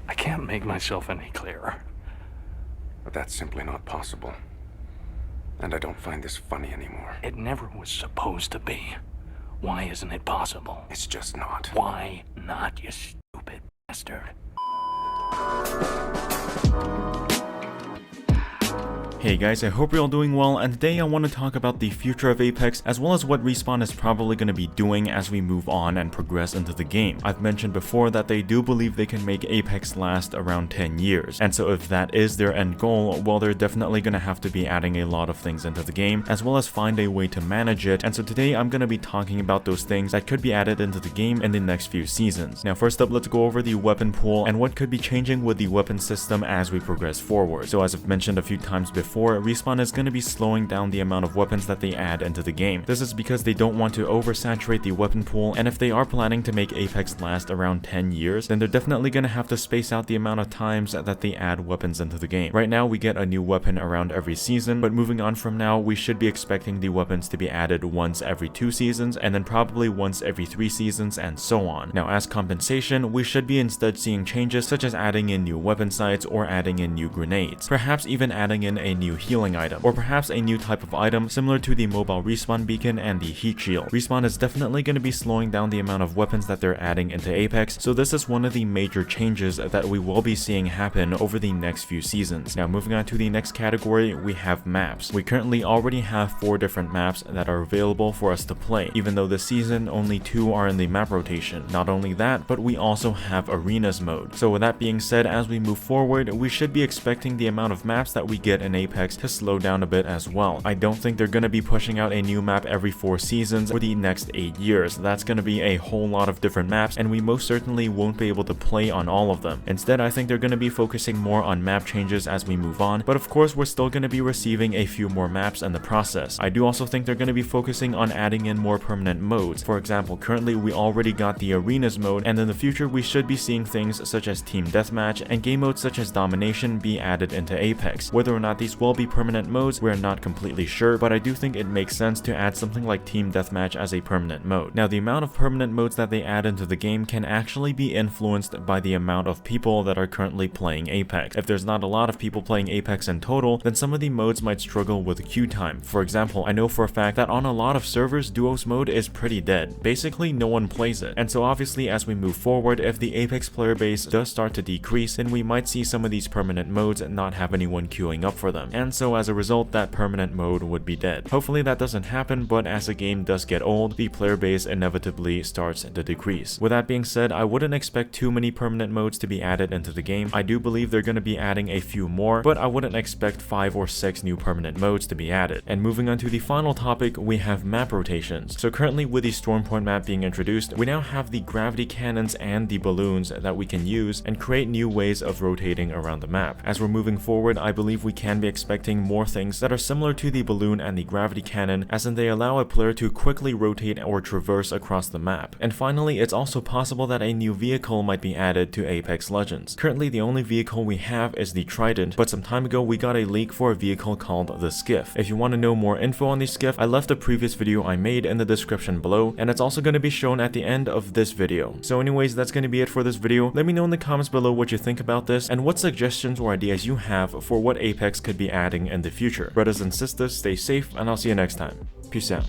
I can't make myself any clearer. But that's simply not possible. And I don't find this funny anymore. It never was supposed to be. Why isn't it possible? It's just not. Why not, you stupid bastard? Hey guys, I hope you're all doing well, and today I want to talk about the future of Apex as well as what Respawn is probably going to be doing as we move on and progress into the game. I've mentioned before that they do believe they can make Apex last around 10 years, and so if that is their end goal, well, they're definitely going to have to be adding a lot of things into the game as well as find a way to manage it. And so today I'm going to be talking about those things that could be added into the game in the next few seasons. Now first up, let's go over the weapon pool and what could be changing with the weapon system as we progress forward. So as I've mentioned a few times before, Respawn is going to be slowing down the amount of weapons that they add into the game. This is because they don't want to oversaturate the weapon pool, and if they are planning to make Apex last around 10 years, then they're definitely going to have to space out the amount of times that they add weapons into the game. Right now we get a new weapon around every season, but moving on from now we should be expecting the weapons to be added once every 2 seasons and then probably once every 3 seasons and so on. Now as compensation, we should be instead seeing changes such as adding in new weapon sights or adding in new grenades, perhaps even adding in a new healing item, or perhaps a new type of item similar to the mobile respawn beacon and the heat shield. Respawn is definitely going to be slowing down the amount of weapons that they're adding into Apex, so this is one of the major changes that we will be seeing happen over the next few seasons. Now moving on to the next category, we have maps. We currently already have 4 different maps that are available for us to play, even though this season only 2 are in the map rotation. Not only that, but we also have arenas mode. So with that being said, as we move forward, we should be expecting the amount of maps that we get in Apex to slow down a bit as well. I don't think they're going to be pushing out a new map every 4 seasons for the next 8 years. That's going to be a whole lot of different maps, and we most certainly won't be able to play on all of them. Instead, I think they're going to be focusing more on map changes as we move on, but of course we're still going to be receiving a few more maps in the process. I do also think they're going to be focusing on adding in more permanent modes. For example, currently we already got the arenas mode, and in the future we should be seeing things such as team deathmatch and game modes such as domination be added into Apex. Whether or not these will be permanent modes, we're not completely sure, but I do think it makes sense to add something like team deathmatch as a permanent mode. Now the amount of permanent modes that they add into the game can actually be influenced by the amount of people that are currently playing Apex. If there's not a lot of people playing Apex in total, then some of the modes might struggle with queue time. For example, I know for a fact that on a lot of servers, duos mode is pretty dead. Basically no one plays it. And so obviously as we move forward, if the Apex player base does start to decrease, then we might see some of these permanent modes not have anyone queuing up for them. And so as a result, that permanent mode would be dead. Hopefully that doesn't happen, but as the game does get old, the player base inevitably starts to decrease. With that being said, I wouldn't expect too many permanent modes to be added into the game. I do believe they're going to be adding a few more, but I wouldn't expect 5 or 6 new permanent modes to be added. And moving on to the final topic, we have map rotations. So currently with the Stormpoint map being introduced, we now have the gravity cannons and the balloons that we can use and create new ways of rotating around the map. As we're moving forward, I believe we can be expecting more things that are similar to the balloon and the gravity cannon, as in they allow a player to quickly rotate or traverse across the map. And finally, it's also possible that a new vehicle might be added to Apex Legends. Currently, the only vehicle we have is the Trident, but some time ago we got a leak for a vehicle called the Skiff. If you want to know more info on the Skiff, I left a previous video I made in the description below, and it's also going to be shown at the end of this video. So anyways, that's going to be it for this video. Let me know in the comments below what you think about this and what suggestions or ideas you have for what Apex could be adding in the future. Brothers and sisters, stay safe, and I'll see you next time. Peace out.